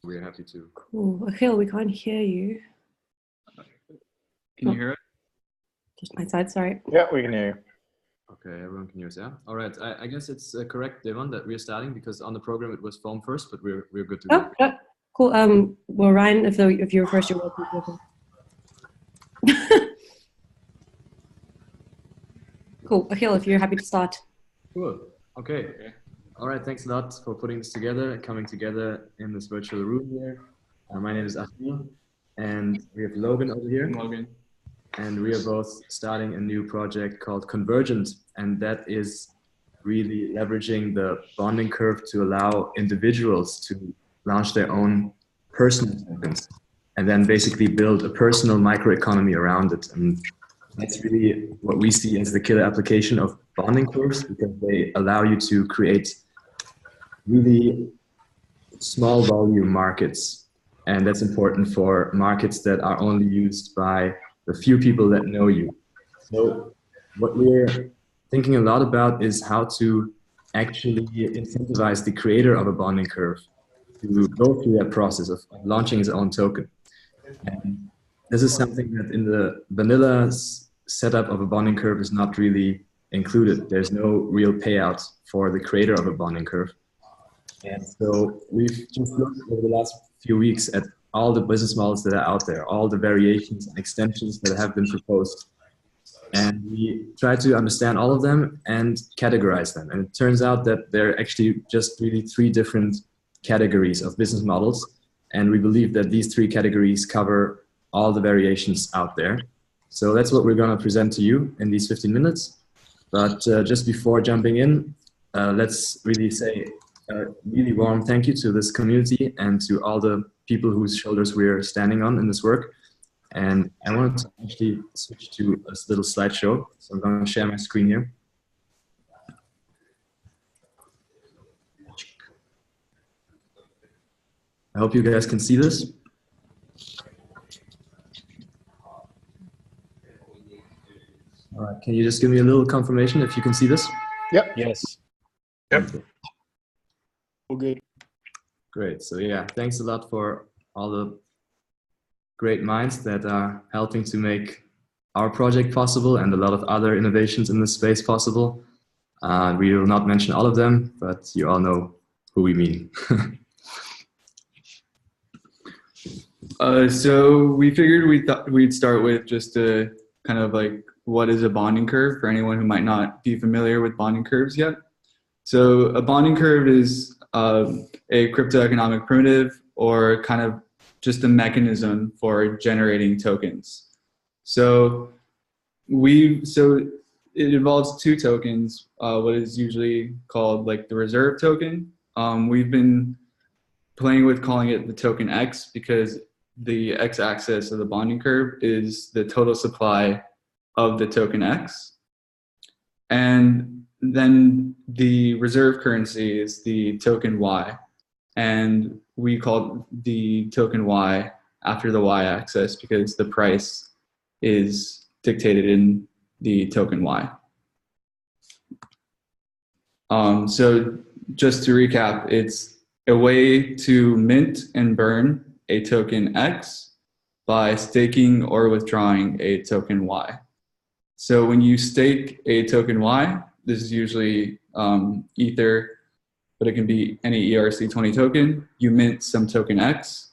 We're happy to. Cool. Achill, we can't hear you. Can you hear it? Just my side, sorry. Yeah, we can hear you. Okay, everyone can hear us, yeah? All right, I guess it's correct, Devon, that we're starting because on the program it was foam first, but we're good to go. Oh, cool. Well, Ryan, if you're first, you're welcome. Cool. Achill, if you're happy to start. Cool. Okay. All right, thanks a lot for putting this together, coming together in this virtual room here. My name is Achill, and we have Logan over here. Logan. And we are both starting a new project called Convergent, and that is really leveraging the bonding curve to allow individuals to launch their own personal tokens and then basically build a personal microeconomy around it. And that's really what we see as the killer application of bonding curves, because they allow you to create really small volume markets. And that's important for markets that are only used by the few people that know you. So what we're thinking a lot about is how to actually incentivize the creator of a bonding curve to go through that process of launching his own token. And this is something that in the vanilla setup of a bonding curve is not really included. There's no real payout for the creator of a bonding curve. And so we've just looked over the last few weeks at all the business models that are out there, all the variations and extensions that have been proposed. And we try to understand all of them and categorize them. And it turns out that there are actually just really 3 different categories of business models. And we believe that these 3 categories cover all the variations out there. So that's what we're going to present to you in these 15 minutes. But just before jumping in, let's really say a really warm thank you to this community and to all the people whose shoulders we're standing on in this work. And I wanted to actually switch to a little slideshow. So I'm going to share my screen here. I hope you guys can see this. All right, can you just give me a little confirmation if you can see this? Yep. Yes. Yep. All good. Great. So yeah, thanks a lot for all the great minds that are helping to make our project possible and a lot of other innovations in this space possible. We will not mention all of them, but you all know who we mean. So we figured we'd start with just a kind of like, what is a bonding curve for anyone who might not be familiar with bonding curves yet. So a bonding curve is a cryptoeconomic primitive, or kind of just a mechanism for generating tokens. So it involves 2 tokens, what is usually called like the reserve token. We've been playing with calling it the token X because the x-axis of the bonding curve is the total supply of the token X. And then the reserve currency is the token Y. And we call the token Y after the y-axis because the price is dictated in the token Y. So just to recap, it's a way to mint and burn a token X by staking or withdrawing a token Y. So when you stake a token Y, this is usually Ether, but it can be any ERC20 token. You mint some token X.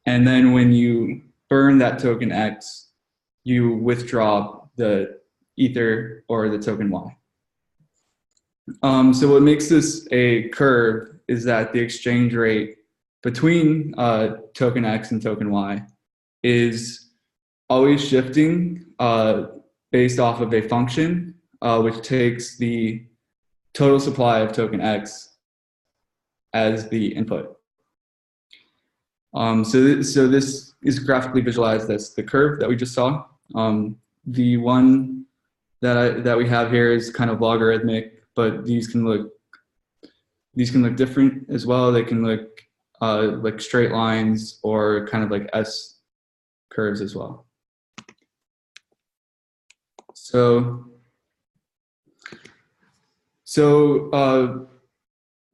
And then when you burn that token X, you withdraw the Ether or the token Y. So what makes this a curve is that the exchange rate between token X and token Y is always shifting based off of a function, which takes the total supply of token X as the input. So this is graphically visualized as the curve that we just saw. The one that we have here is kind of logarithmic, but these can look different as well. They can look like straight lines or kind of like S curves as well. So a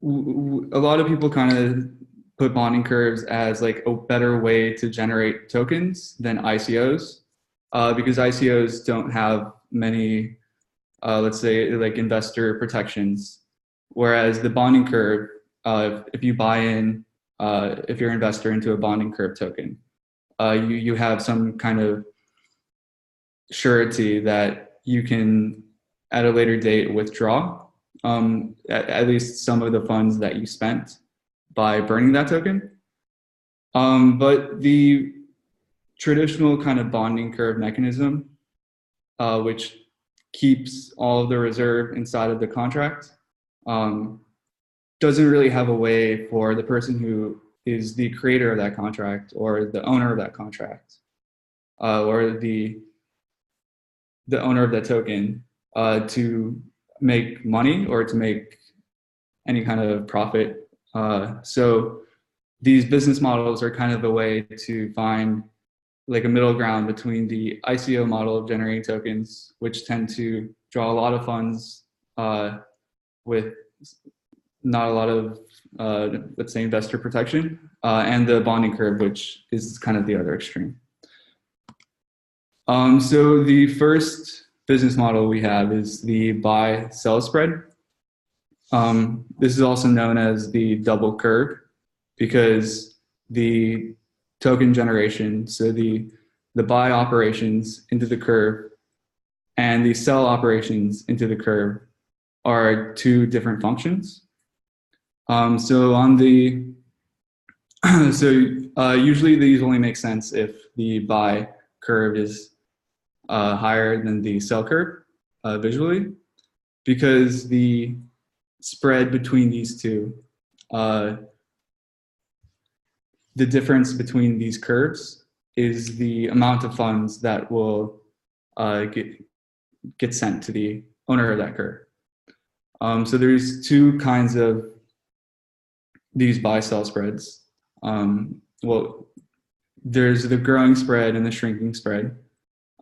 lot of people kind of put bonding curves as like a better way to generate tokens than ICOs, because ICOs don't have many, let's say, like investor protections, whereas the bonding curve, if you buy in, if you're an investor into a bonding curve token, you have some kind of surety that you can at a later date withdraw at least some of the funds that you spent by burning that token. But the traditional kind of bonding curve mechanism, which keeps all of the reserve inside of the contract, doesn't really have a way for the person who is the creator of that contract or the owner of that contract or the owner of that token to make money or to make any kind of profit. So these business models are kind of a way to find like a middle ground between the ICO model of generating tokens, which tend to draw a lot of funds with not a lot of, let's say, investor protection, and the bonding curve, which is kind of the other extreme. So the first business model we have is the buy-sell spread. This is also known as the double curve because the token generation, so the buy operations into the curve and the sell operations into the curve are two different functions. So on the, usually these only make sense if the buy curve is higher than the sell curve visually, because the spread between these two, the difference between these curves is the amount of funds that will get sent to the owner of that curve. So there's two kinds of these buy-sell spreads. Well, there's the growing spread and the shrinking spread,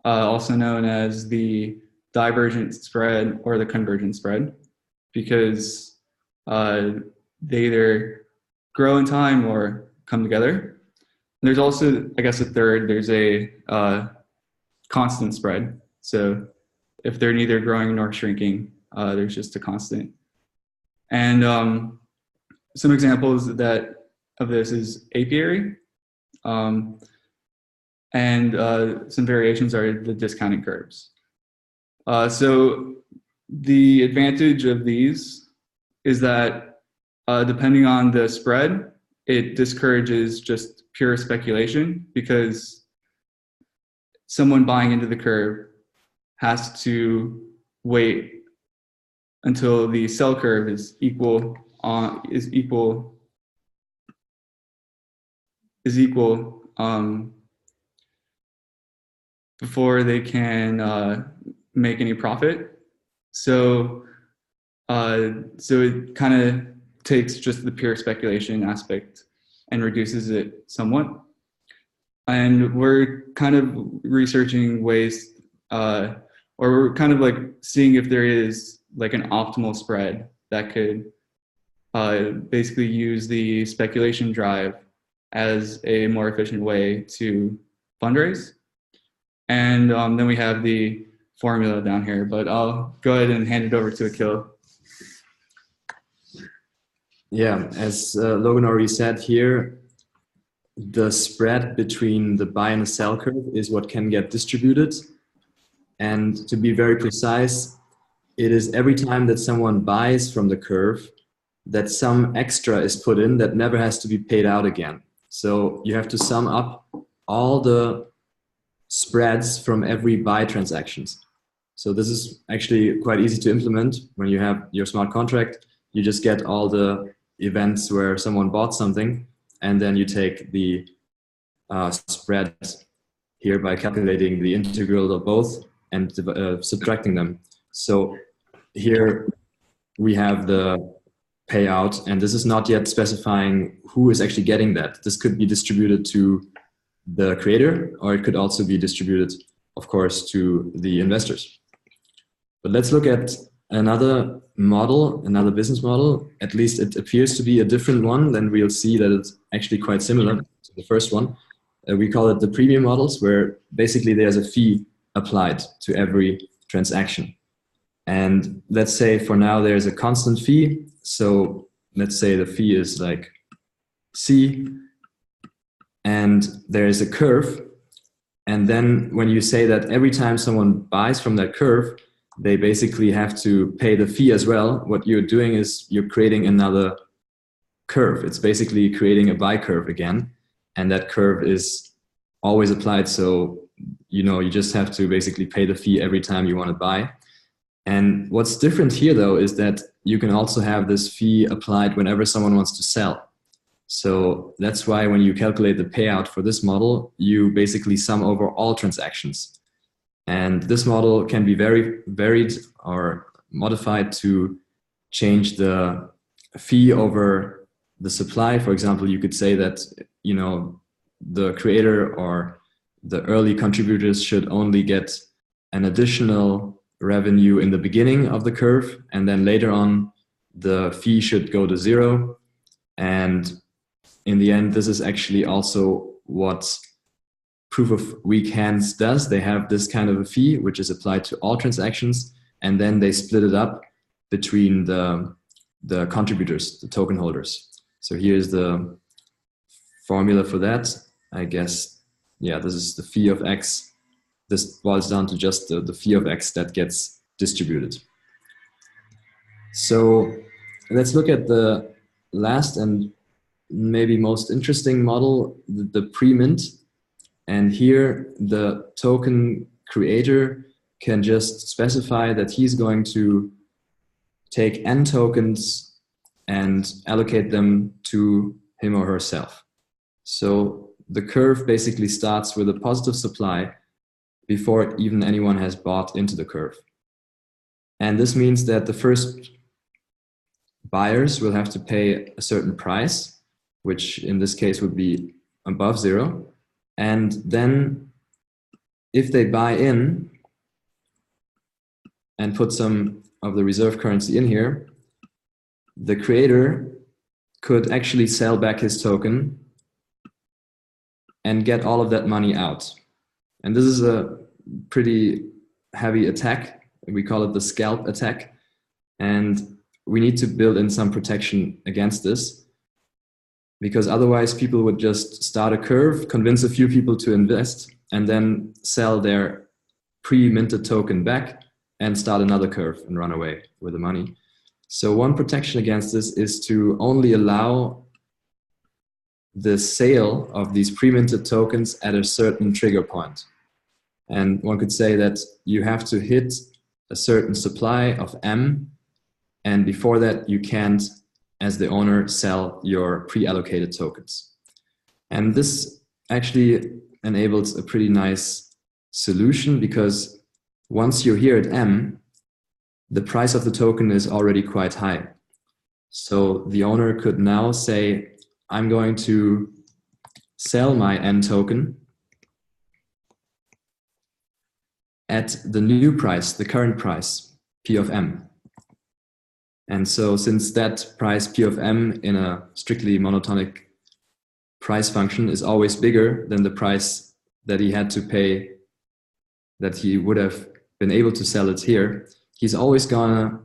also known as the divergent spread or the convergent spread, because they either grow in time or come together. And there's also, I guess, a third. There's a constant spread. So if they're neither growing nor shrinking, there's just a constant. And some examples of this is apiary, and some variations are the discounting curves. So the advantage of these is that depending on the spread, it discourages just pure speculation, because someone buying into the curve has to wait until the sell curve is equal before they can make any profit. So it kind of takes just the pure speculation aspect and reduces it somewhat. And we're kind of researching ways, or we're kind of like seeing if there is like an optimal spread that could basically use the speculation drive as a more efficient way to fundraise. And then we have the formula down here, but I'll go ahead and hand it over to Achill. Yeah, as Logan already said here, the spread between the buy and the sell curve is what can get distributed. And to be very precise, it is every time that someone buys from the curve that some extra is put in that never has to be paid out again. So you have to sum up all the spreads from every buy transactions. So this is actually quite easy to implement. When you have your smart contract, you just get all the events where someone bought something, and then you take the spread here by calculating the integral of both and subtracting them. So here we have the payout, and this is not yet specifying who is actually getting that. This could be distributed to the creator, or it could also be distributed, of course, to the investors. But let's look at another model, another business model. At least it appears to be a different one. Then we'll see that it's actually quite similar to the first one. We call it the premium models, where basically there's a fee applied to every transaction. And let's say for now there's a constant fee. So let's say the fee is like C, and there is a curve. And then when you say that every time someone buys from that curve, they basically have to pay the fee as well. What you're doing is you're creating another curve. It's basically creating a buy curve again. And that curve is always applied. So, you just have to basically pay the fee every time you want to buy. And what's different here though, is that you can also have this fee applied whenever someone wants to sell. So that's why when you calculate the payout for this model, you basically sum over all transactions. And this model can be very varied or modified to change the fee over the supply. For example, you could say that, the creator or the early contributors should only get an additional revenue in the beginning of the curve, and then later on the fee should go to zero. And in the end, this is actually also what proof of weak hands does. They have this kind of a fee which is applied to all transactions, and then they split it up between the contributors, the token holders. So here's the formula for that. I guess, yeah, this is the fee of X. This boils down to just the fee of X that gets distributed. So let's look at the last and maybe most interesting model, the pre-mint. And here the token creator can just specify that he's going to take n tokens and allocate them to him or herself. So the curve basically starts with a positive supply before even anyone has bought into the curve. And this means that the first buyers will have to pay a certain price, which in this case would be above zero. And then if they buy in and put some of the reserve currency in here, the creator could actually sell back his token and get all of that money out. And this is a pretty heavy attack. We call it the scalp attack. And we need to build in some protection against this, because otherwise people would just start a curve, convince a few people to invest, and then sell their pre-minted token back and start another curve and run away with the money. So one protection against this is to only allow the sale of these pre-minted tokens at a certain trigger point. And one could say that you have to hit a certain supply of M, and before that you can't, as the owner, sell your pre-allocated tokens. And this actually enables a pretty nice solution, because once you're here at M, the price of the token is already quite high. So the owner could now say, I'm going to sell my N token at the new price, the current price, P of M. And so since that price P of M in a strictly monotonic price function is always bigger than the price that he had to pay, that he would have been able to sell it here, he's always gonna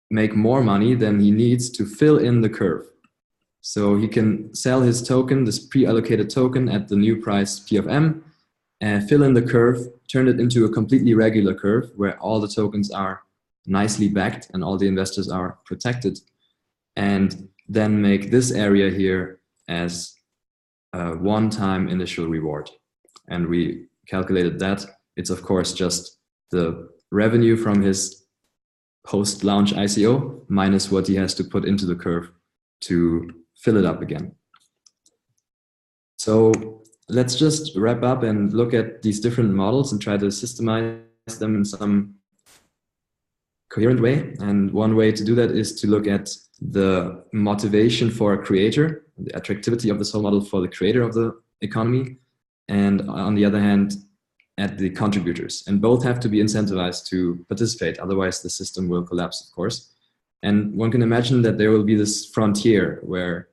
make more money than he needs to fill in the curve. So he can sell his token, this pre-allocated token, at the new price P of M, and fill in the curve, turn it into a completely regular curve where all the tokens are nicely backed and all the investors are protected, and then make this area here as a one-time initial reward. And we calculated that. It's of course just the revenue from his post-launch ICO minus what he has to put into the curve to fill it up again. So let's just wrap up and look at these different models and try to systemize them in some coherent way. And one way to do that is to look at the motivation for a creator, the attractivity of this whole model for the creator of the economy, and on the other hand, at the contributors. And both have to be incentivized to participate, otherwise the system will collapse, of course. And one can imagine that there will be this frontier where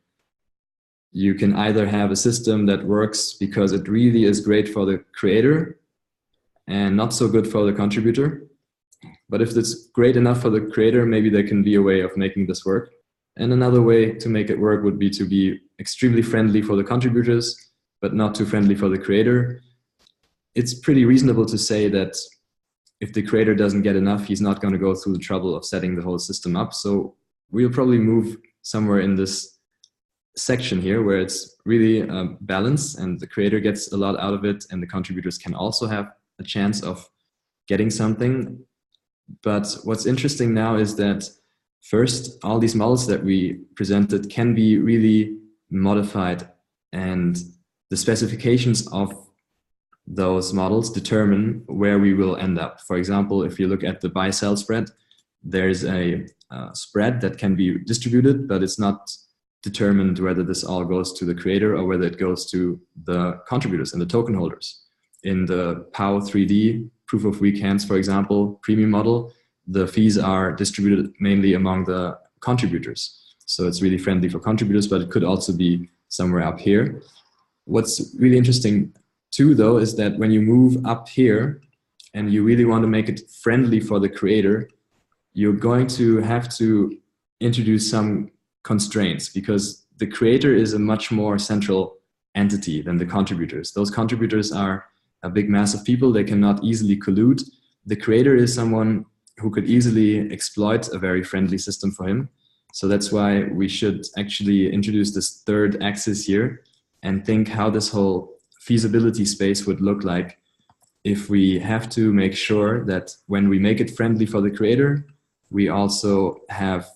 you can either have a system that works because it really is great for the creator and not so good for the contributor. But if it's great enough for the creator, maybe there can be a way of making this work. And another way to make it work would be to be extremely friendly for the contributors, but not too friendly for the creator. It's pretty reasonable to say that if the creator doesn't get enough, he's not going to go through the trouble of setting the whole system up. So we'll probably move somewhere in this section here where it's really balanced and the creator gets a lot out of it and the contributors can also have a chance of getting something. But what's interesting now is that first, all these models that we presented can be really modified, and the specifications of those models determine where we will end up. For example, if you look at the buy-sell spread, there's a spread that can be distributed, but it's not determined whether this all goes to the creator or whether it goes to the contributors and the token holders. In the POW 3D proof of weak hands, for example, premium model, the fees are distributed mainly among the contributors. So it's really friendly for contributors, but it could also be somewhere up here. What's really interesting too, though, is that when you move up here and you really want to make it friendly for the creator, you're going to have to introduce some constraints because the creator is a much more central entity than the contributors. Those contributors are a big mass of people. They cannot easily collude. The creator is someone who could easily exploit a very friendly system for him. So that's why we should actually introduce this third axis here and think how this whole feasibility space would look like if we have to make sure that when we make it friendly for the creator, we also have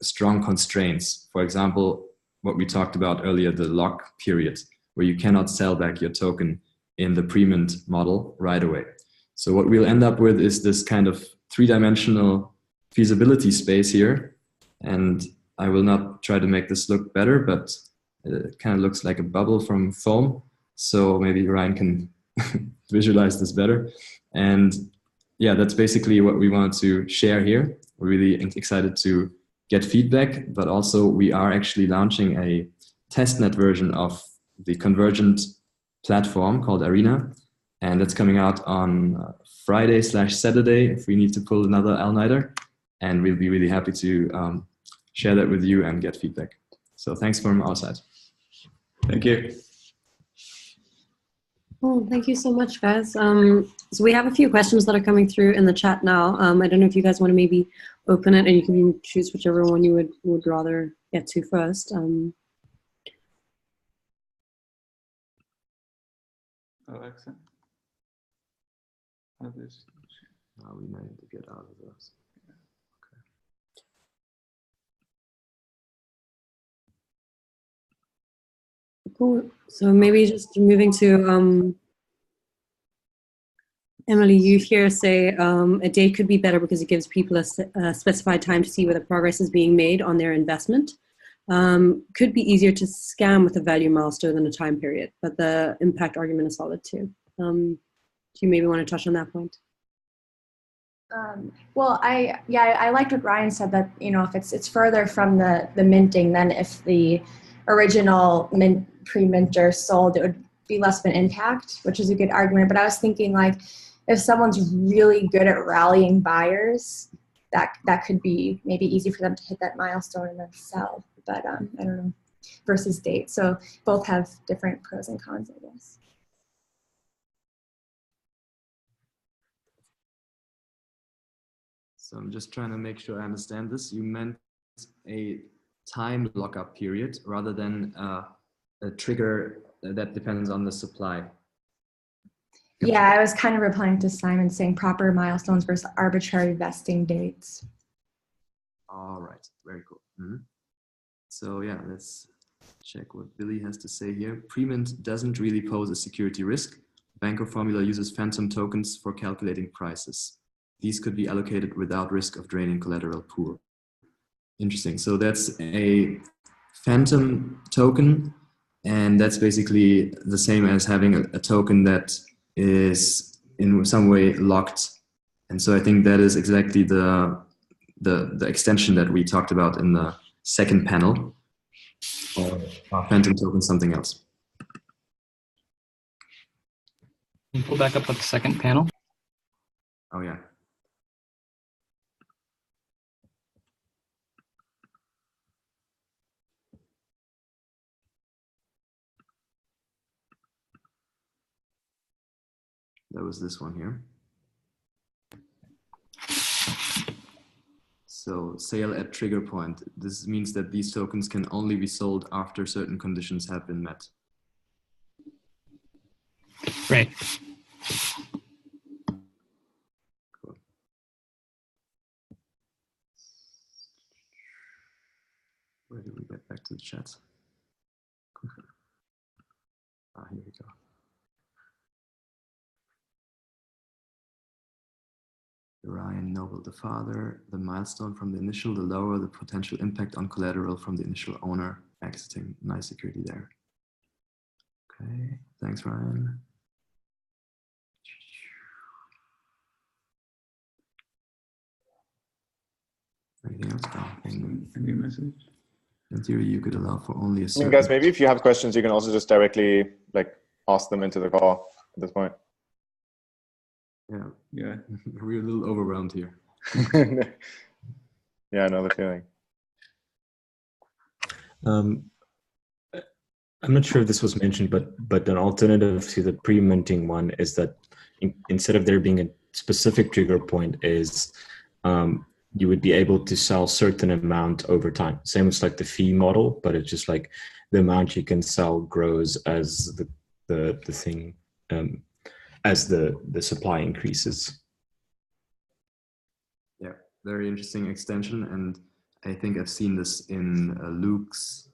strong constraints. For example, what we talked about earlier, the lock period, where you cannot sell back your token in the pre-mint model right away. So what we'll end up with is this kind of three-dimensional feasibility space here. And I will not try to make this look better, but it kind of looks like a bubble from foam. So maybe Ryan can visualize this better. And yeah, that's basically what we wanted to share here. We're really excited to get feedback, but also we are actually launching a testnet version of the Convergent platform called Arena. And that's coming out on Friday/Saturday if we need to pull another all-nighter. And we'll be really happy to share that with you and get feedback. So thanks from our side. Thank you. Cool. Thank you so much, guys. So we have a few questions that are coming through in the chat now. I don't know if you guys want to maybe open it and you can choose whichever one you would rather get to first. Alexa, how this? We need to get out of those. Cool. So maybe just moving to Emily, you here say a date could be better because it gives people a specified time to see whether progress is being made on their investment. Could be easier to scam with a value milestone than a time period, but the impact argument is solid too. Do you maybe want to touch on that point? Well, I liked what Ryan said that, you know, if it's further from the minting, then if the original pre-minter sold, it would be less of an impact, which is a good argument. But I was thinking, like, if someone's really good at rallying buyers, that could be maybe easy for them to hit that milestone and then sell. But I don't know, versus date. So both have different pros and cons, I guess. So I'm just trying to make sure I understand this. You meant a time lockup period rather than a trigger that depends on the supply. Yeah, I was kind of replying to Simon saying proper milestones versus arbitrary vesting dates. All right, very cool. Mm-hmm. So yeah, let's check what Billy has to say here. Pre-mint doesn't really pose a security risk. Banker formula uses phantom tokens for calculating prices. These could be allocated without risk of draining collateral pool. Interesting. So that's a phantom token, and that's basically the same as having a token that is in some way locked. And so I think that is exactly the the extension that we talked about in the second panel, or are phantom tokens something else? Can you pull back up at the second panel? Oh yeah. That was this one here. So sale at trigger point. This means that these tokens can only be sold after certain conditions have been met. Right. Cool. Where do we get back to the chat? Here we go. Ryan Noble, the father, the milestone from the initial, the lower the potential impact on collateral from the initial owner exiting. Nice security there. Okay, thanks, Ryan. Anything else? Any message? In theory, you could allow for only a I certain... mean, guys, maybe if you have questions, you can also just directly like ask them into the call at this point. Yeah, we're a little overwhelmed here. Yeah, I know the feeling. I'm not sure if this was mentioned, but an alternative to the pre-minting one is that instead of there being a specific trigger point, is you would be able to sell certain amount over time. Same as like the fee model, but it's just like the amount you can sell grows as the thing as the supply increases. Yeah, very interesting extension, and I think I've seen this in Luke's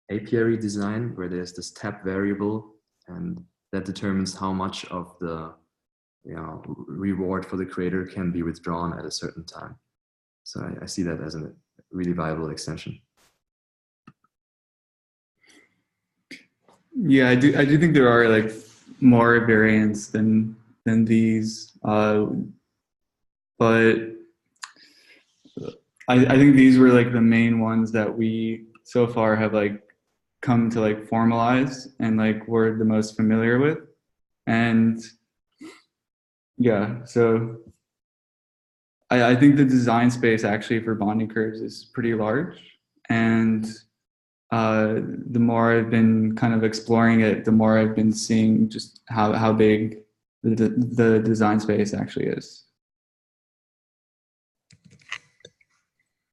apiary design, where there's this tap variable, and that determines how much of the reward for the creator can be withdrawn at a certain time. So I see that as a really viable extension. Yeah, I do think there are like more variants than these, but I think these were like the main ones that we so far have like come to like formalize and like we're the most familiar with. And yeah, so I think the design space actually for bonding curves is pretty large, and the more I've been kind of exploring it, the more I've been seeing just how big the design space actually is.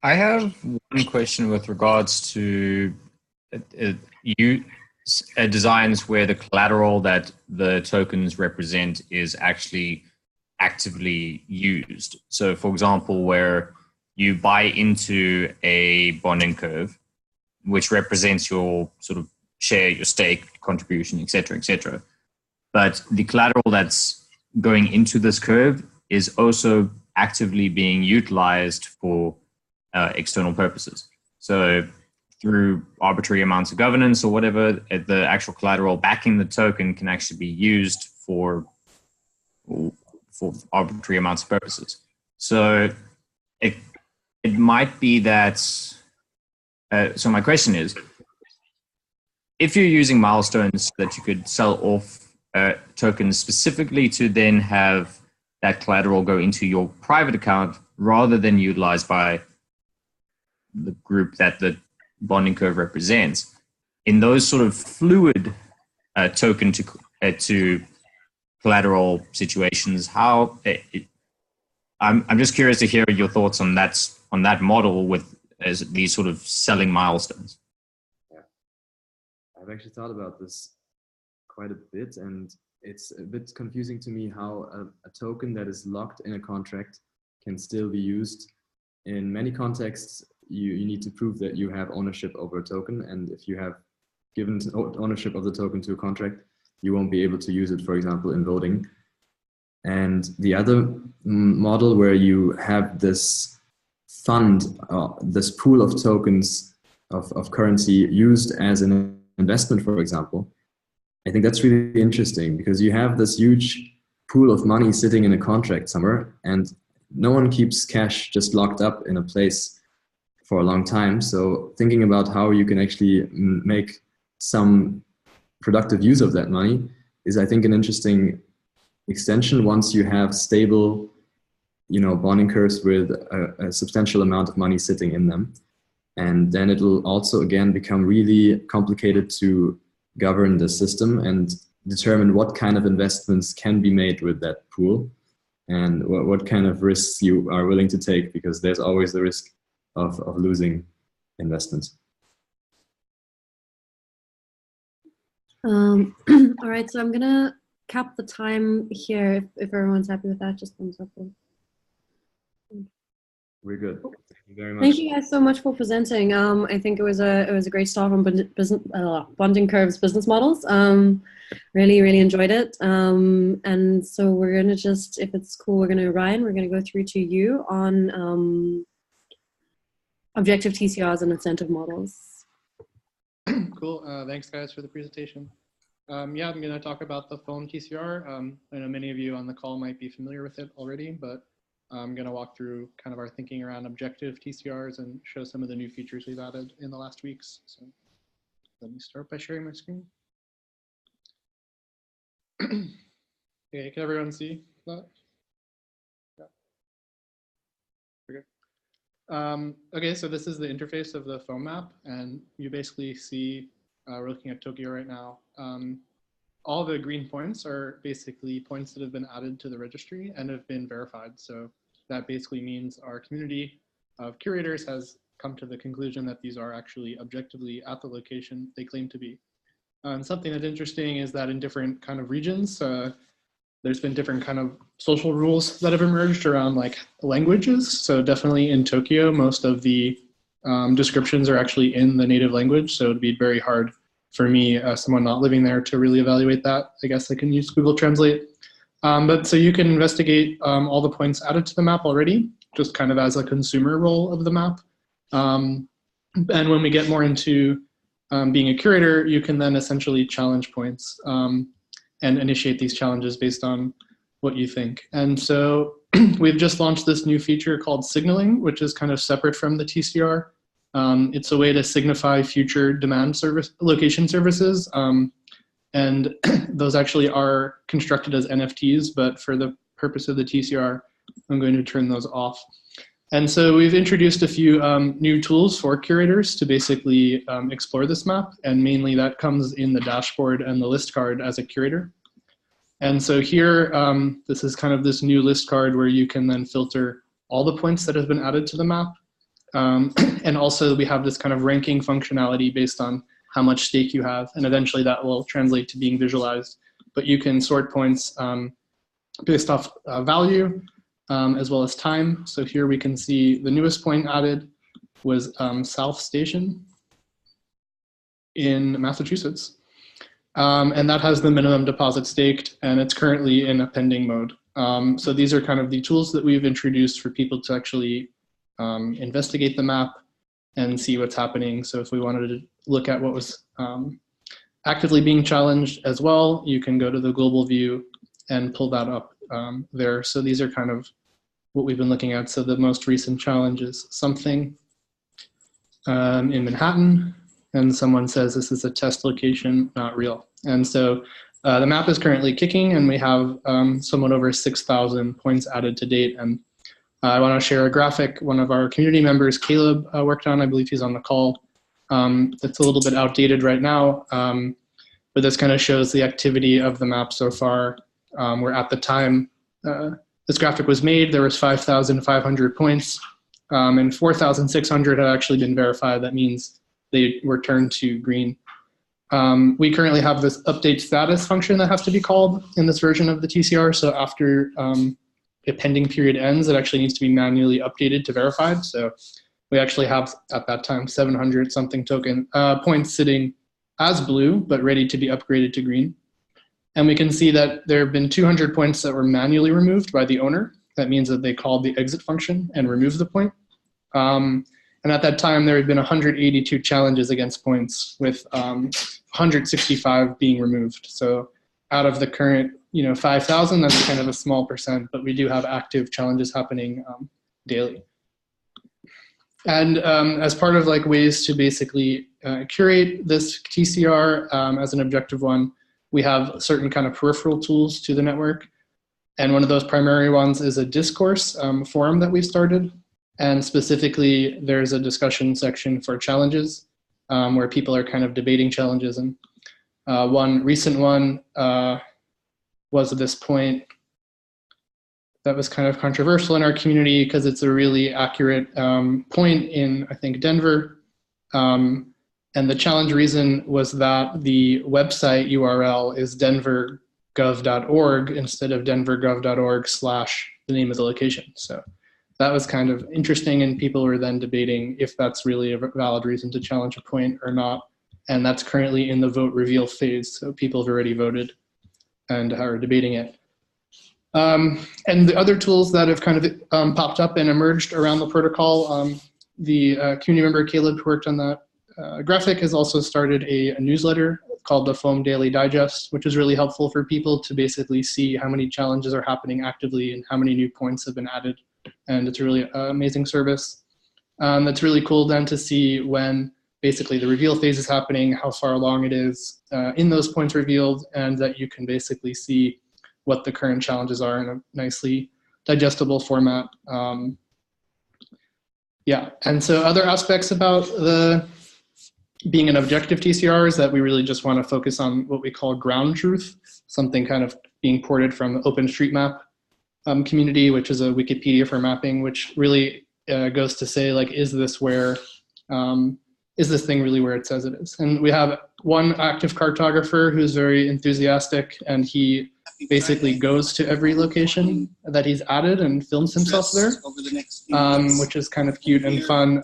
I have one question with regards to designs where the collateral that the tokens represent is actually actively used. So for example, where you buy into a bonding curve, which represents your sort of share, your stake, contribution, et cetera, but the collateral that's going into this curve is also actively being utilized for external purposes. So through arbitrary amounts of governance or whatever, the actual collateral backing the token can actually be used for arbitrary amounts of purposes. So it might be that, so my question is, if you're using milestones that you could sell off tokens specifically to then have that collateral go into your private account rather than utilized by the group that the bonding curve represents, in those sort of fluid token to collateral situations, how I'm just curious to hear your thoughts on that model with as these sort of selling milestones. Yeah, I've actually thought about this quite a bit, and it's a bit confusing to me how a token that is locked in a contract can still be used. In many contexts, you need to prove that you have ownership over a token, and if you have given ownership of the token to a contract, you won't be able to use it, for example, in voting. And the other model where you have this fund, this pool of tokens of currency used as an investment, for example, I think that's really interesting, because you have this huge pool of money sitting in a contract somewhere, and no one keeps cash just locked up in a place for a long time. So thinking about how you can actually make some productive use of that money is, I think, an interesting extension once you have stable, bonding curves with a substantial amount of money sitting in them. And then it will also, again, become really complicated to govern the system and determine what kind of investments can be made with that pool and what kind of risks you are willing to take, because there's always the risk of losing investments. All right, so I'm gonna cap the time here if everyone's happy with that. Just thumbs up. We're good. Thank you very much. Thank you guys so much for presenting. I think it was a great start on bonding curves business models. Really enjoyed it. And so we're gonna just, if it's cool, Ryan, we're gonna go through to you on objective TCRs and incentive models. Cool. Thanks, guys, for the presentation. Yeah, I'm going to talk about the foam TCR. I know many of you on the call might be familiar with it already, but I'm going to walk through kind of our thinking around objective TCRs and show some of the new features we've added in the last weeks. So let me start by sharing my screen. Okay, can everyone see that? Okay, so this is the interface of the foam map, and you basically see, we're looking at Tokyo right now. All the green points are basically points that have been added to the registry and have been verified. So that basically means our community of curators has come to the conclusion that these are actually objectively at the location they claim to be. Something that's interesting is that in different kind of regions, there's been different kind of social rules that have emerged around like languages. So definitely in Tokyo, most of the descriptions are actually in the native language. So it'd be very hard for me, someone not living there, to really evaluate that. I guess I can use Google Translate. But so you can investigate all the points added to the map already, just kind of as a consumer role of the map. And when we get more into being a curator, you can then essentially challenge points and initiate these challenges based on what you think. And so we've just launched this new feature called signaling, which is kind of separate from the TCR. It's a way to signify future demand location services. And those actually are constructed as NFTs, but for the purpose of the TCR, I'm going to turn those off. And so we've introduced a few new tools for curators to basically explore this map. And mainly that comes in the dashboard and the list card as a curator. And so here, this is kind of this new list card where you can then filter all the points that have been added to the map. And also we have this kind of ranking functionality based on how much stake you have. And eventually that will translate to being visualized. But you can sort points based off value, as well as time. So here we can see the newest point added was South Station in Massachusetts. And that has the minimum deposit staked, and it's currently in a pending mode. So these are kind of the tools that we've introduced for people to actually investigate the map and see what's happening. So if we wanted to look at what was actively being challenged as well, you can go to the global view and pull that up there. So these are kind of what we've been looking at. So the most recent challenge is something in Manhattan, and someone says this is a test location, not real. And so the map is currently kicking, and we have somewhat over 6,000 points added to date. And I want to share a graphic one of our community members, Caleb, worked on. I believe he's on the call. It's a little bit outdated right now, but this kind of shows the activity of the map so far. Where at the time this graphic was made, there was 5,500 points, and 4,600 had actually been verified. That means they were turned to green. We currently have this update status function that has to be called in this version of the TCR. So after a pending period ends, it actually needs to be manually updated to verified. So we actually have at that time 700 something token points sitting as blue, but ready to be upgraded to green. And we can see that there have been 200 points that were manually removed by the owner. That means that they called the exit function and removed the point. And at that time, there had been 182 challenges against points with 165 being removed. So out of the current 5,000, that's kind of a small percent, but we do have active challenges happening daily. And as part of like ways to basically curate this TCR as an objective one, we have certain kind of peripheral tools to the network. And one of those primary ones is a discourse forum that we've started. And specifically, there's a discussion section for challenges where people are kind of debating challenges. And one recent one was at this point that was kind of controversial in our community because it's a really accurate point in, I think, Denver. And the challenge reason was that the website URL is denvergov.org instead of denvergov.org / the name of the location. So that was kind of interesting, and people were then debating if that's really a valid reason to challenge a point or not. And that's currently in the vote reveal phase. So people have already voted and are debating it. And the other tools that have kind of popped up and emerged around the protocol, the community member Caleb who worked on that graphic has also started a newsletter called the Foam Daily Digest, which is really helpful for people to basically see how many challenges are happening actively and how many new points have been added. And it's a really amazing service. That's really cool then to see when basically the reveal phase is happening, how far along it is in those points revealed, and that you can basically see what the current challenges are in a nicely digestible format. Yeah, and so other aspects about the being an objective TCR is that we really just want to focus on what we call ground truth, something kind of being ported from the OpenStreetMap community, which is a Wikipedia for mapping, which really goes to say, like, is this thing really where it says it is? And we have one active cartographer who's very enthusiastic, and he basically goes to every location that he's added and films himself there, which is kind of cute and fun.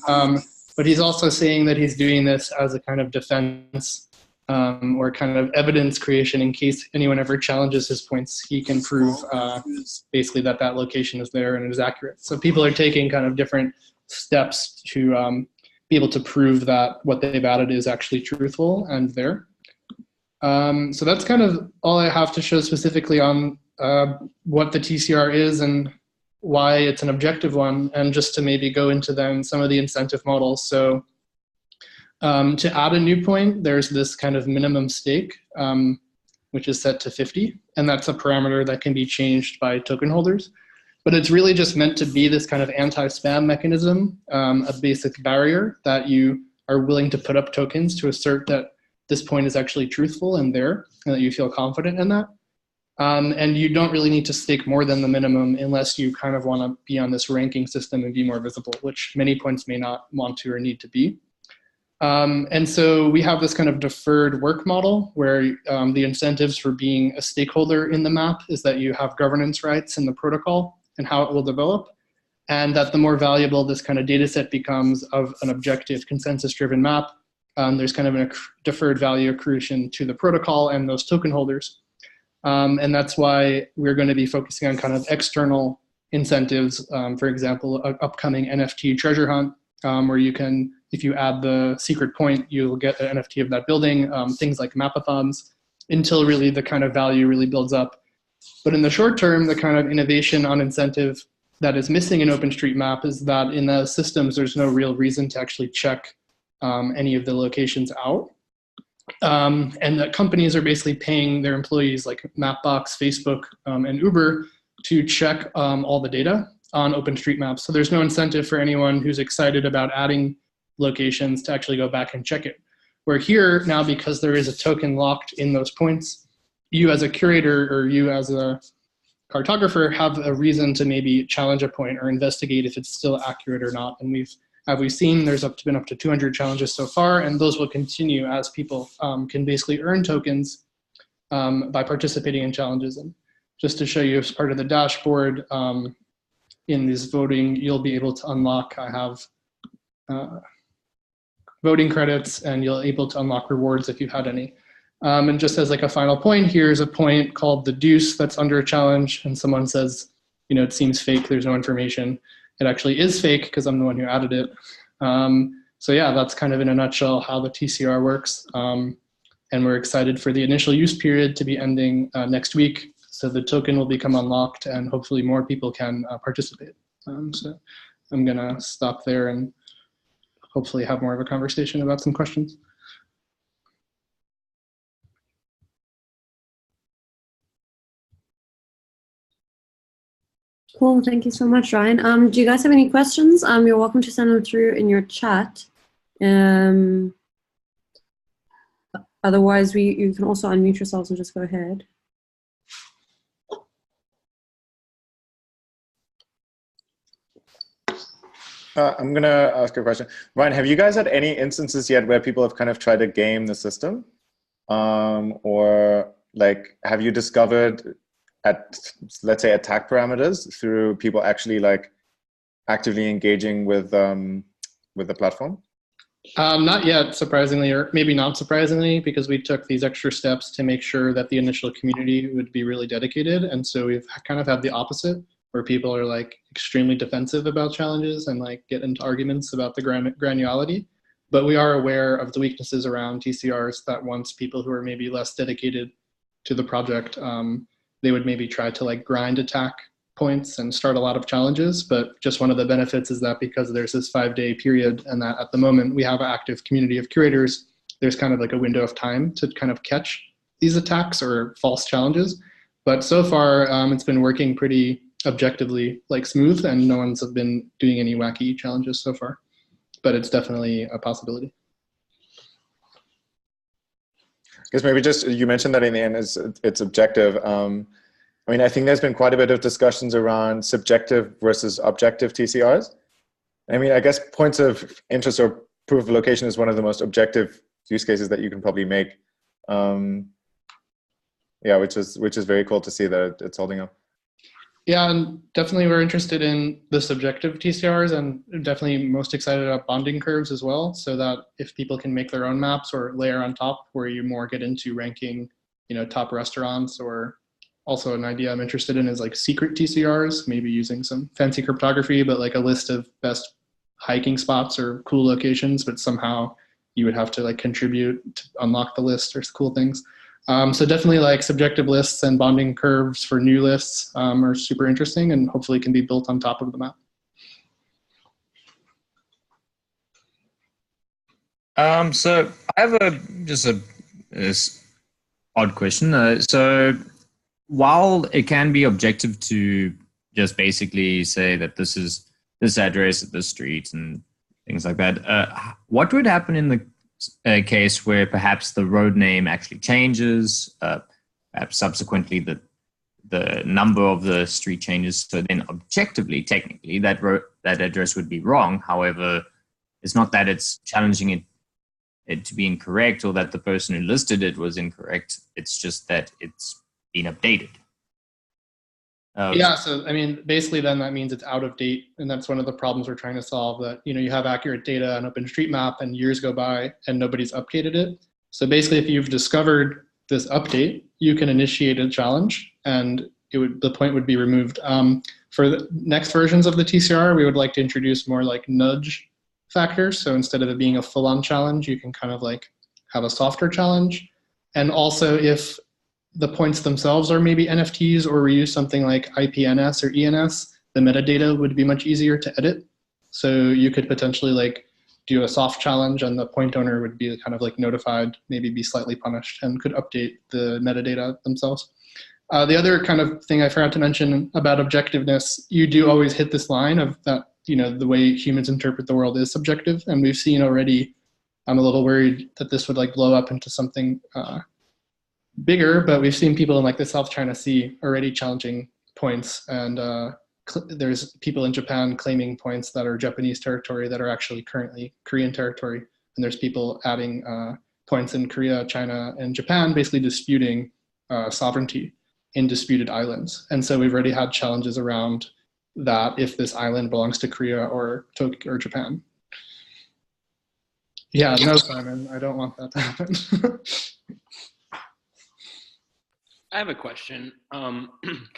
But he's also saying that he's doing this as a kind of defense or kind of evidence creation in case anyone ever challenges his points. He can prove basically that that location is there and it is accurate. So people are taking kind of different steps to be able to prove that what they've added is actually truthful and there. So that's kind of all I have to show specifically on what the TCR is and why it's an objective one, and just to maybe go into then some of the incentive models. So to add a new point, there's this kind of minimum stake, which is set to 50, and that's a parameter that can be changed by token holders. But it's really just meant to be this kind of anti-spam mechanism, a basic barrier that you are willing to put up tokens to assert that this point is actually truthful and there, and that you feel confident in that. And you don't really need to stake more than the minimum unless you kind of want to be on this ranking system and be more visible, which many points may not want to or need to be. And so we have this kind of deferred work model where the incentives for being a stakeholder in the map is that you have governance rights in the protocol and how it will develop, and that the more valuable this kind of data set becomes of an objective consensus-driven map, there's kind of a deferred value accretion to the protocol and those token holders. And that's why we're going to be focusing on kind of external incentives. For example, an upcoming NFT treasure hunt, where you can, if you add the secret point, you'll get an NFT of that building, things like mapathons, until really the kind of value really builds up. But in the short term, the kind of innovation on incentive that is missing in OpenStreetMap is that in the systems, there's no real reason to actually check any of the locations out. And that companies are basically paying their employees like Mapbox, Facebook, and Uber to check all the data on OpenStreetMap. So there's no incentive for anyone who's excited about adding locations to actually go back and check it. Where here now, because there is a token locked in those points, you as a curator or you as a cartographer have a reason to maybe challenge a point or investigate if it's still accurate or not. And we've seen there's been up to 200 challenges so far, and those will continue as people can basically earn tokens by participating in challenges. And just to show you as part of the dashboard, in this voting, you'll be able to unlock, I have voting credits, and you'll be able to unlock rewards if you've had any. And just as like a final point, here's a point called the deuce that's under a challenge, and someone says, you know, it seems fake, there's no information. It actually is fake because I'm the one who added it. So yeah, that's kind of in a nutshell how the TCR works. And we're excited for the initial use period to be ending next week. So the token will become unlocked and hopefully more people can participate. So I'm gonna stop there and hopefully have more of a conversation about some questions. Cool. Thank you so much, Ryan. Do you guys have any questions? You're welcome to send them through in your chat. Otherwise, you can also unmute yourselves and just go ahead. I'm going to ask a question. Ryan, have you guys had any instances yet where people have kind of tried to game the system? Or like, have you discovered let's say, attack parameters through people actually like actively engaging with the platform? Not yet, surprisingly, or maybe not surprisingly, because we took these extra steps to make sure that the initial community would be really dedicated. And so we've kind of had the opposite, where people are like extremely defensive about challenges and like get into arguments about the granularity. But we are aware of the weaknesses around TCRs that once people who are maybe less dedicated to the project, they would maybe try to like grind attack points and start a lot of challenges. But just one of the benefits is that because there's this 5-day period and that at the moment we have an active community of curators, there's kind of like a window of time to kind of catch these attacks or false challenges. But so far it's been working pretty objectively like smooth, and no one's been doing any wacky challenges so far, but it's definitely a possibility. I guess maybe just, you mentioned that in the end it's objective. I mean, I think there's been quite a bit of discussions around subjective versus objective TCRs. I mean, I guess points of interest or proof of location is one of the most objective use cases that you can probably make. Yeah, which is very cool to see that it's holding up. Yeah, and definitely we're interested in the subjective TCRs, and definitely most excited about bonding curves as well, so that if people can make their own maps or layer on top where you more get into ranking, you know, top restaurants. Or also an idea I'm interested in is like secret TCRs, maybe using some fancy cryptography, but like a list of best hiking spots or cool locations, but somehow you would have to like contribute to unlock the list or cool things. So definitely like subjective lists and bonding curves for new lists are super interesting and hopefully can be built on top of the map. So I have just a odd question. So while it can be objective to just basically say that this is this address at this street and things like that, what would happen in the case where perhaps the road name actually changes, perhaps subsequently the number of the street changes, so then objectively, technically, that address would be wrong. However, it's not that it's challenging it to be incorrect or that the person who listed it was incorrect. It's just that it's been updated. Yeah, so I mean, basically then that means it's out of date, and that's one of the problems we're trying to solve, that, you know, you have accurate data on OpenStreetMap and years go by and nobody's updated it. So basically if you've discovered this update, you can initiate a challenge and the point would be removed. For the next versions of the TCR, we would like to introduce more like nudge factors. So instead of it being a full-on challenge, you can kind of like have a softer challenge. And also if the points themselves are maybe NFTs, or we use something like IPNS or ENS, the metadata would be much easier to edit. So you could potentially like do a soft challenge and the point owner would be kind of like notified, maybe be slightly punished, and could update the metadata themselves. The other kind of thing I forgot to mention about objectiveness, you do always hit this line of that, you know, the way humans interpret the world is subjective. And we've seen already, I'm a little worried that this would like blow up into something bigger, but we've seen people in like the South China Sea already challenging points, and there's people in Japan claiming points that are Japanese territory that are actually currently Korean territory, and there's people adding points in Korea, China, and Japan, basically disputing sovereignty in disputed islands. And so we've already had challenges around that, if this island belongs to Korea or Tokyo or Japan. Yeah, no, Simon, I don't want that to happen. I have a question. Kind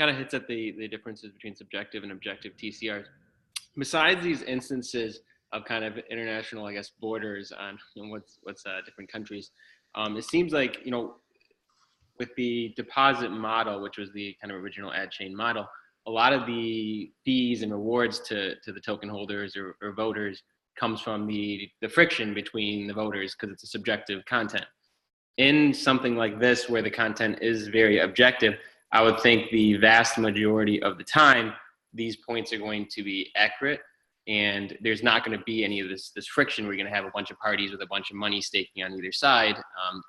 of hits at the differences between subjective and objective TCRs. Besides these instances of kind of international, I guess, borders on what's different countries, it seems like, you know, with the deposit model, which was the kind of original ad chain model, a lot of the fees and rewards to the token holders or voters comes from the friction between the voters because it's a subjective content. In something like this, where the content is very objective, I would think the vast majority of the time, these points are going to be accurate, and there's not going to be any of this friction. We're going to have a bunch of parties with a bunch of money staking on either side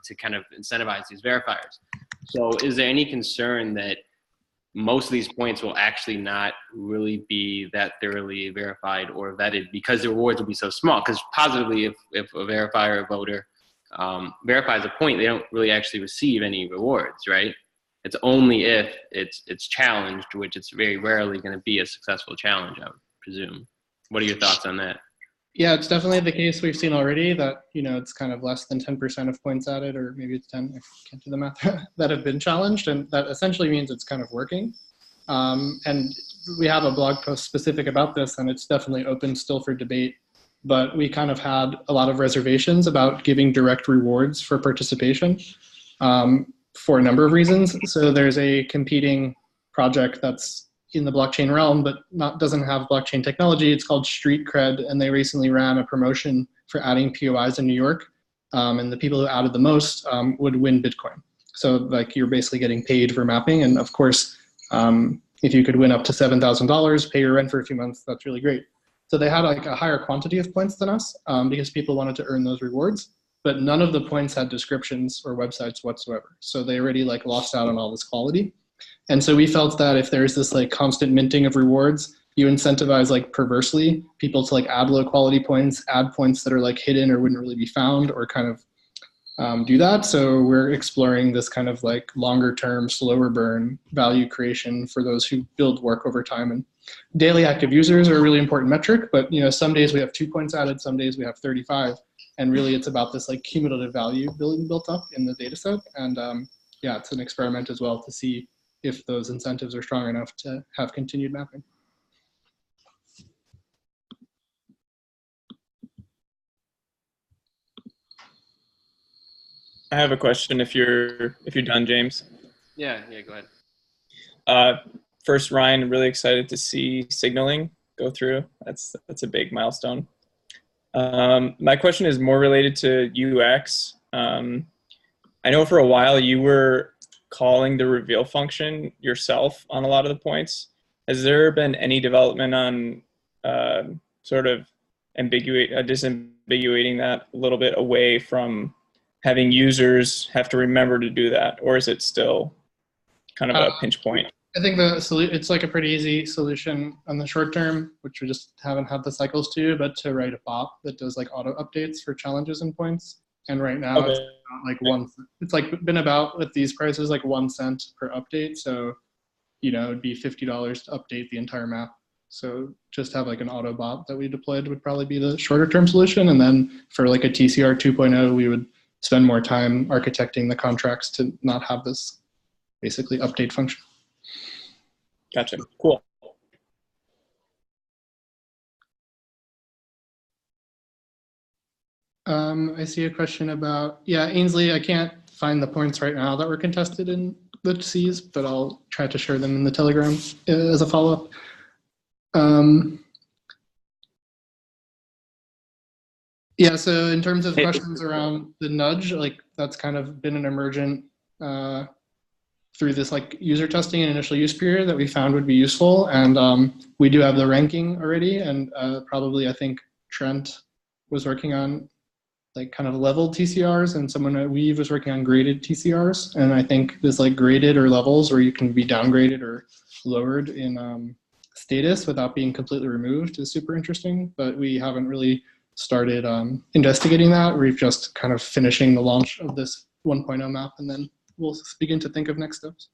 to kind of incentivize these verifiers. So is there any concern that most of these points will actually not really be that thoroughly verified or vetted because the rewards will be so small? Because positively, if a verifier or voter verifies a point, they don't really actually receive any rewards, right? It's only if it's challenged, which it's very rarely going to be a successful challenge, I would presume. What are your thoughts on that? Yeah, it's definitely the case we've seen already that, it's kind of less than 10% of points added, or maybe it's 10, I can't do the math, that have been challenged. And that essentially means it's kind of working. And we have a blog post specific about this, and it's definitely open still for debate. But we kind of had a lot of reservations about giving direct rewards for participation for a number of reasons. So there's a competing project that's in the blockchain realm, but doesn't have blockchain technology. It's called Street Cred, and they recently ran a promotion for adding POIs in New York. And the people who added the most would win Bitcoin. So like you're basically getting paid for mapping. And of course, if you could win up to $7,000, pay your rent for a few months, that's really great. So they had like a higher quantity of points than us because people wanted to earn those rewards, but none of the points had descriptions or websites whatsoever. So they already like lost out on all this quality. And so we felt that if there's this like constant minting of rewards, you incentivize like perversely people to like add low quality points, add points that are like hidden or wouldn't really be found, or kind of do that. So we're exploring this kind of like longer term, slower burn value creation for those who build work over time. And daily active users are a really important metric, but some days we have 2 points added, some days we have 35. And really it's about this like cumulative value built up in the data set. And yeah, it's an experiment as well to see if those incentives are strong enough to have continued mapping. I have a question if you're done, James. Yeah, go ahead. First, Ryan, really excited to see signaling go through. That's a big milestone. My question is more related to UX. I know for a while you were calling the reveal function yourself on a lot of the points. Has there been any development on sort of disambiguating that a little bit away from having users have to remember to do that, or is it still kind of a pinch point? I think it's like a pretty easy solution on the short term, which we just haven't had the cycles to, but to write a bot that does like auto updates for challenges and points. And right now it's about like been about with these prices like 1 cent per update. So, it'd be $50 to update the entire map. So just have like an auto bot that we deployed would probably be the shorter term solution. And then for like a TCR 2.0, we would spend more time architecting the contracts to not have this basically update function. Gotcha. Cool. I see a question about, Ainsley, I can't find the points right now that were contested in the Cs, but I'll try to share them in the Telegram as a follow-up. Yeah, so in terms of questions around the nudge, like that's kind of been an emergent through this like user testing and initial use period that we found would be useful. And we do have the ranking already, and probably I think Trent was working on like kind of leveled TCRs, and someone at Weave was working on graded TCRs. And I think this like graded or levels where you can be downgraded or lowered in status without being completely removed is super interesting, but we haven't really started investigating that. We've just kind of finishing the launch of this 1.0 map, and then we'll begin to think of next steps.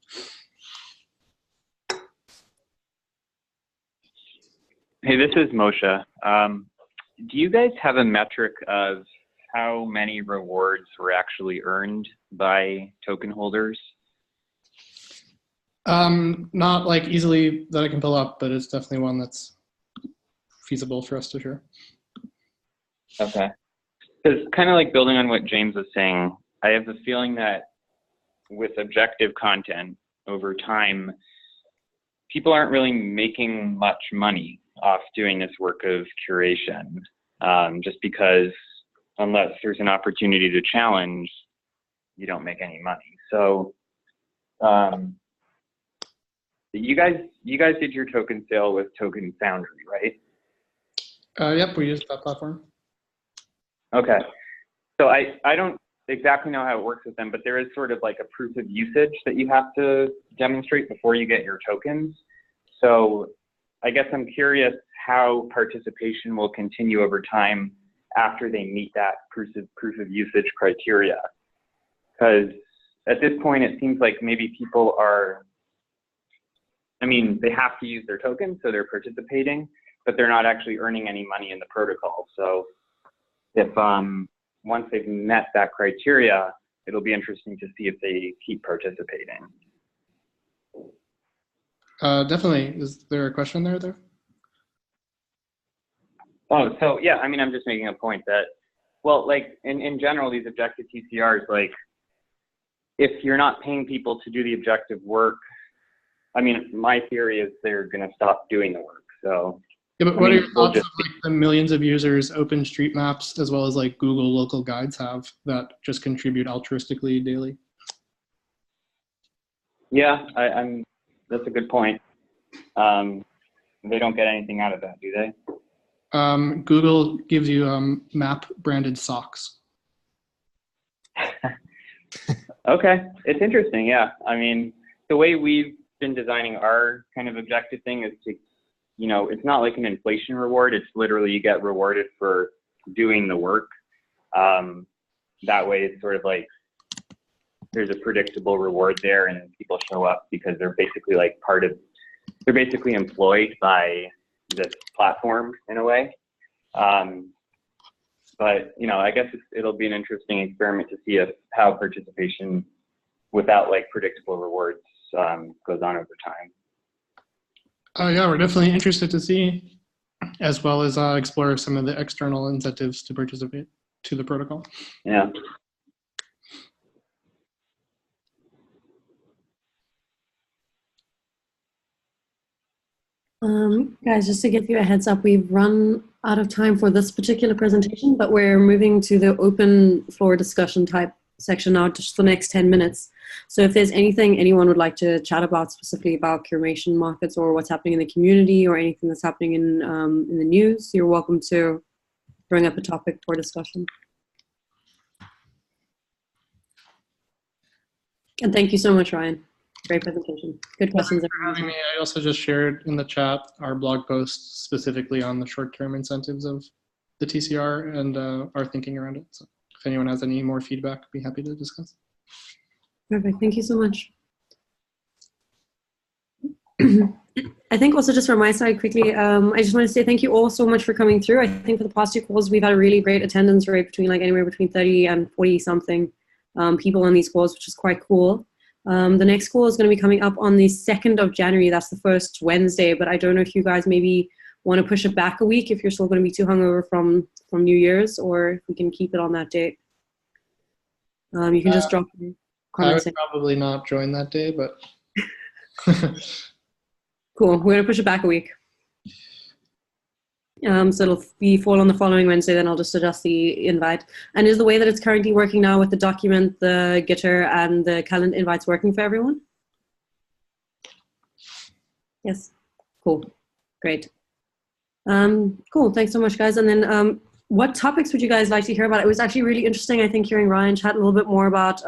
Hey, this is Moshe. Do you guys have a metric of how many rewards were actually earned by token holders? Not like easily that I can pull up, but it's definitely one that's feasible for us to share. Okay. Because kind of like building on what James was saying, I have the feeling that with objective content over time, people aren't really making much money off doing this work of curation, just because unless there's an opportunity to challenge, you don't make any money. So you guys did your token sale with Token Foundry, right? Yep, we used that platform. Okay. So I don't exactly know how it works with them, but there is sort of like a proof of usage that you have to demonstrate before you get your tokens. So I guess I'm curious how participation will continue over time after they meet that proof of usage criteria. Because at this point, it seems like maybe people are, I mean, they have to use their tokens, so they're participating, but they're not actually earning any money in the protocol. So if once they've met that criteria, it'll be interesting to see if they keep participating. Definitely. Is there a question there? Oh, so yeah, I mean, I'm just making a point that, well, like in general, these objective TCRs, like if you're not paying people to do the objective work, I mean, my theory is they're going to stop doing the work. So yeah, but what are your thoughts of like the millions of users OpenStreetMaps as well as like Google local guides have that just contribute altruistically daily? Yeah, that's a good point. They don't get anything out of that, do they? Google gives you map branded socks. Okay, it's interesting. Yeah, I mean, the way we've been designing our kind of objective thing is to, you know, it's not like an inflation reward. It's literally you get rewarded for doing the work. That way, it's sort of like there's a predictable reward there, and people show up because they're basically like they're basically employed by this platform in a way. But you know, I guess it'll be an interesting experiment to see how participation without like predictable rewards goes on over time. Yeah, we're definitely interested to see, as well as explore some of the external incentives to participate to the protocol. Yeah. Guys, just to give you a heads up, we've run out of time for this particular presentation, but we're moving to the open floor discussion type section now, just the next 10 minutes. So if there's anything anyone would like to chat about, specifically about curation markets or what's happening in the community or anything that's happening in the news, you're welcome to bring up a topic for discussion. And thank you so much, Ryan. Great presentation. Good questions. Thanks for having me. I also just shared in the chat our blog post specifically on the short-term incentives of the TCR and our thinking around it. So if anyone has any more feedback, I'd be happy to discuss. Perfect. Thank you so much. I think also just from my side quickly, I just want to say thank you all so much for coming through. I think for the past two calls, we've had a really great attendance rate between like anywhere between 30 and 40 something people on these calls, which is quite cool. The next call is going to be coming up on the 2nd of January. That's the first Wednesday, but I don't know if you guys maybe want to push it back a week if you're still going to be too hungover from New Year's, or if we can keep it on that date. You can just drop a comment. I would probably not join that day, but cool. We're going to push it back a week. So it'll fall on the following Wednesday, then I'll just adjust the invite. And is the way that it's currently working now with the document, the Gitter, and the calendar invites working for everyone? Yes. Cool. Great. Cool. Thanks so much, guys. And then what topics would you guys like to hear about? It was actually really interesting, I think, hearing Ryan chat a little bit more about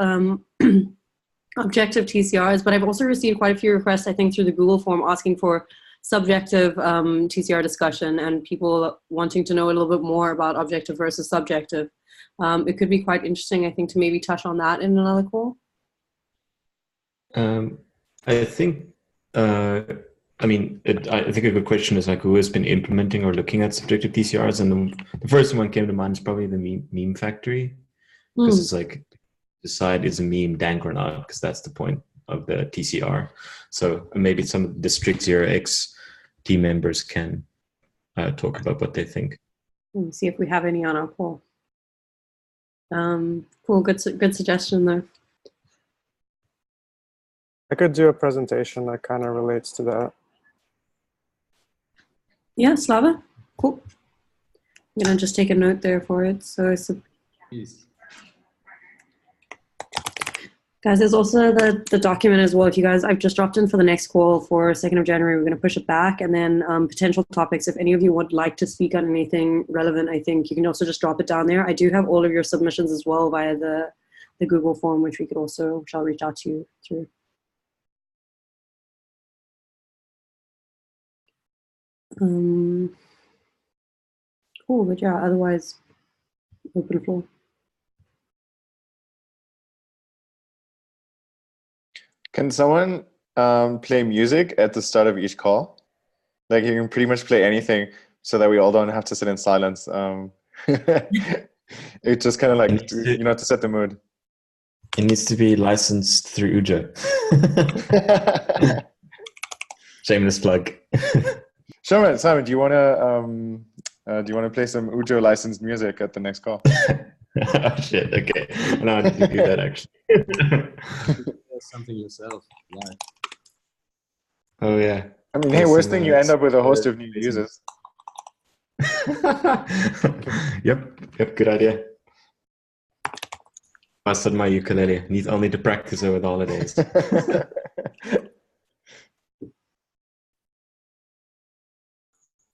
objective TCRs, but I've also received quite a few requests, I think, through the Google form asking for subjective TCR discussion and people wanting to know a little bit more about objective versus subjective. It could be quite interesting, I think, to maybe touch on that in another call. I think, I think a good question is like who has been implementing or looking at subjective TCRs, and the first one came to mind is probably the meme factory, because it's like decide is a meme dank or not, because that's the point of the TCR. So maybe some of the District 0x team members can talk about what they think. Let me see if we have any on our poll. Cool, good suggestion there. I could do a presentation that kind of relates to that. Yeah, Slava? Cool. I'm going to just take a note there for it. So it's a... Guys, there's also the document as well. If you guys, I've just dropped in for the next call for 2nd of January. We're going to push it back, and then potential topics. If any of you would like to speak on anything relevant, I think you can also just drop it down there. I do have all of your submissions as well via the Google form, which I'll reach out to you through. Cool, but yeah, otherwise, open floor. Can someone play music at the start of each call? Like you can pretty much play anything so that we all don't have to sit in silence. It's just kind of like, to set the mood. It needs to be licensed through Ujo. Shameless plug. Simon, do you want to play some Ujo licensed music at the next call? Oh shit! Okay, now I need to do that actually. Something yourself. Yeah. Oh yeah. I mean, hey, worst thing, you end up with a host of new users. Yep, good idea. Mastered my ukulele. Need only to practice over the holidays.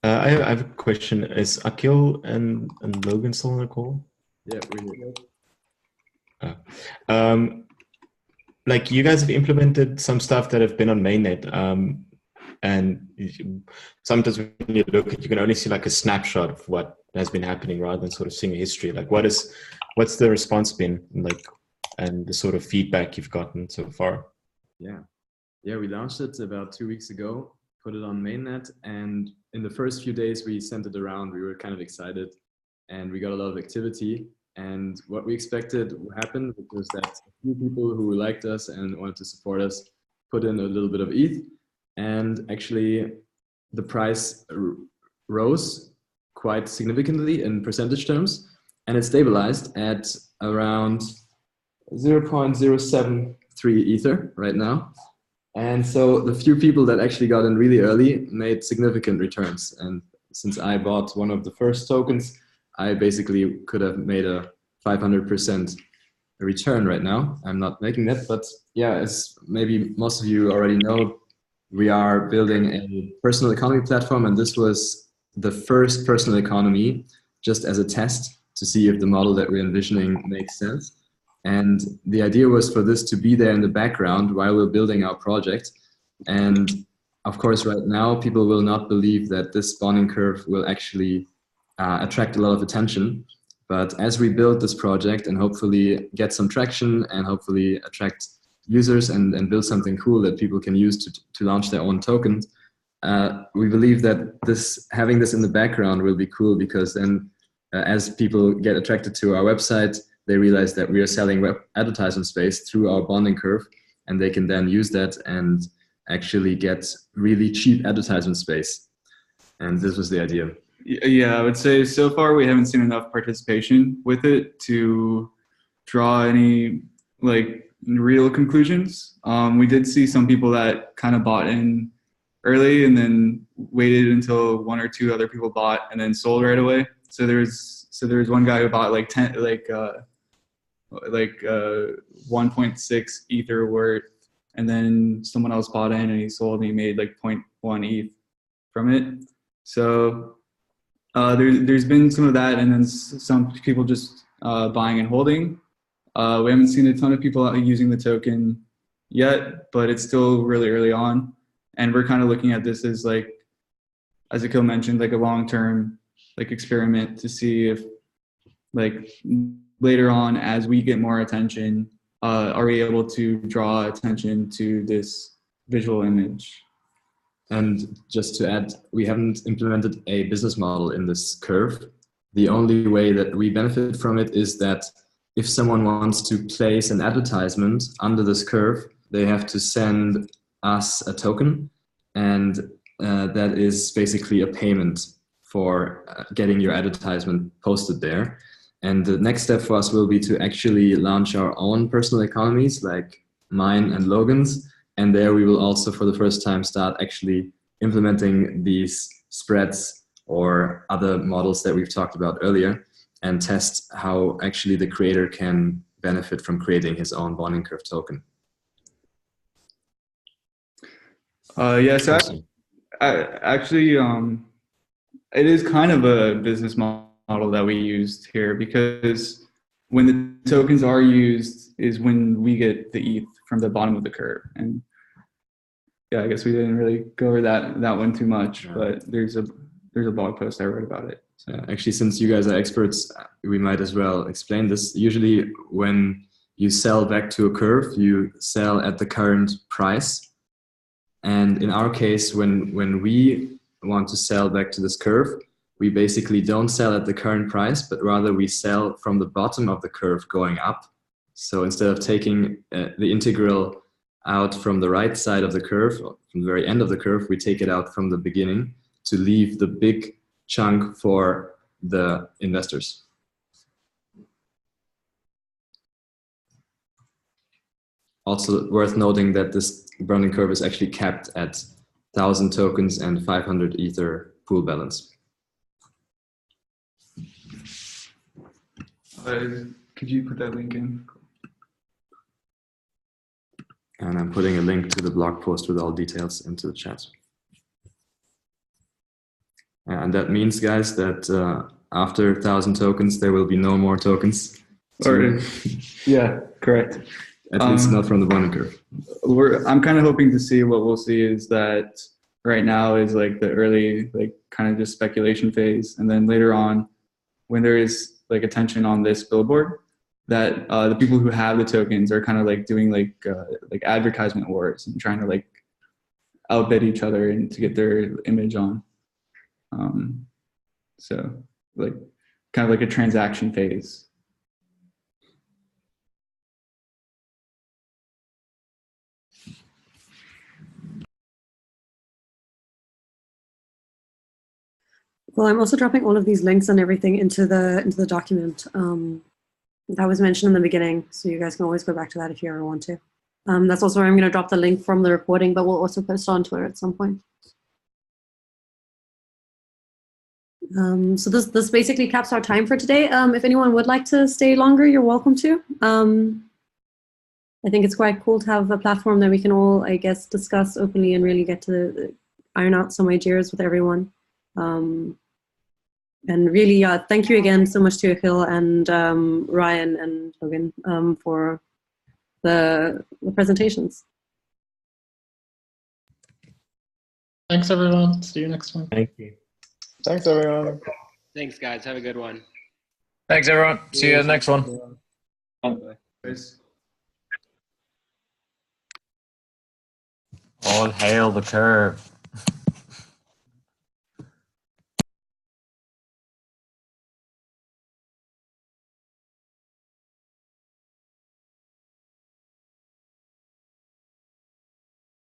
I have a question. Is Achill and Logan still on the call? Yeah, we like you guys have implemented some stuff that have been on mainnet, and sometimes when you look, you can only see like a snapshot of what has been happening rather than sort of seeing a history. Like, what's the response been like, and the sort of feedback you've gotten so far? Yeah, we launched it about 2 weeks ago, put it on mainnet, and in the first few days we sent it around. We were kind of excited, and we got a lot of activity. And what we expected happened was that a few people who liked us and wanted to support us put in a little bit of ETH, and actually the price rose quite significantly in percentage terms, and it stabilized at around 0.073 Ether right now. And so the few people that actually got in really early made significant returns. And since I bought one of the first tokens, I basically could have made a 500% return right now. I'm not making that, but yeah, as maybe most of you already know, we are building a personal economy platform, and this was the first personal economy just as a test to see if the model that we're envisioning makes sense. And the idea was for this to be there in the background while we're building our project. And of course, right now, people will not believe that this bonding curve will actually attract a lot of attention. But as we build this project and hopefully get some traction and hopefully attract users and build something cool that people can use to launch their own tokens, we believe that having this in the background will be cool, because then as people get attracted to our website, they realize that we are selling web advertisement space through our bonding curve, and they can then use that and actually get really cheap advertisement space. And this was the idea. Yeah, I would say so far we haven't seen enough participation with it to draw any like real conclusions. We did see some people that kind of bought in early and then waited until one or two other people bought and then sold right away. So there's one guy who bought like 1.6 Ether worth, and then someone else bought in and he sold and he made like 0.1 ETH from it. So there's been some of that, and then some people just buying and holding. We haven't seen a ton of people using the token yet, but it's still really early on. And we're kind of looking at this as like, as Achill mentioned, like a long-term like experiment to see if like later on, as we get more attention, are we able to draw attention to this visual image? And just to add, we haven't implemented a business model in this curve. The only way that we benefit from it is that if someone wants to place an advertisement under this curve, they have to send us a token, and that is basically a payment for getting your advertisement posted there. And the next step for us will be to actually launch our own personal economies like mine and Logan's, And there we will also, for the first time, start actually implementing these spreads or other models that we've talked about earlier, and test how actually the creator can benefit from creating his own bonding curve token. Yes, actually, it is kind of a business model that we used here, because when the tokens are used is when we get the ETH from the bottom of the curve. And yeah, I guess we didn't really go over that one too much, but there's a blog post I wrote about it. So actually, since you guys are experts, we might as well explain this. Usually when you sell back to a curve, you sell at the current price. And in our case, when we want to sell back to this curve, we basically don't sell at the current price, but rather we sell from the bottom of the curve going up. So instead of taking the integral out from the right side of the curve, from the very end of the curve, we take it out from the beginning to leave the big chunk for the investors. Also worth noting that this bonding curve is actually capped at 1,000 tokens and 500 Ether pool balance. Could you put that link in? And I'm putting a link to the blog post with all details into the chat. And that means, guys, that after 1,000 tokens, there will be no more tokens. Yeah, correct. At least not from the bonding curve. I'm kind of hoping to see, what we'll see is that right now is like the early, like kind of just speculation phase. And then later on, when there is like attention on this billboard, that the people who have the tokens are kind of like doing like advertisement wars and trying to like outbid each other and to get their image on. So like kind of like a transaction phase. Well, I'm also dropping all of these links and everything into the document that was mentioned in the beginning, so you guys can always go back to that if you ever want to. That's also where I'm going to drop the link from the recording, but we'll also post on Twitter at some point. So this basically caps our time for today. If anyone would like to stay longer, you're welcome to. I think it's quite cool to have a platform that we can all, I guess, discuss openly and really get to iron out some ideas with everyone. And really, thank you again so much to Achill and Ryan and Logan for the presentations. Thanks, everyone. See you next time. Thank you. Thanks, everyone. Thanks, guys. Have a good one. Thanks, everyone. See you in the next one. All hail the curve.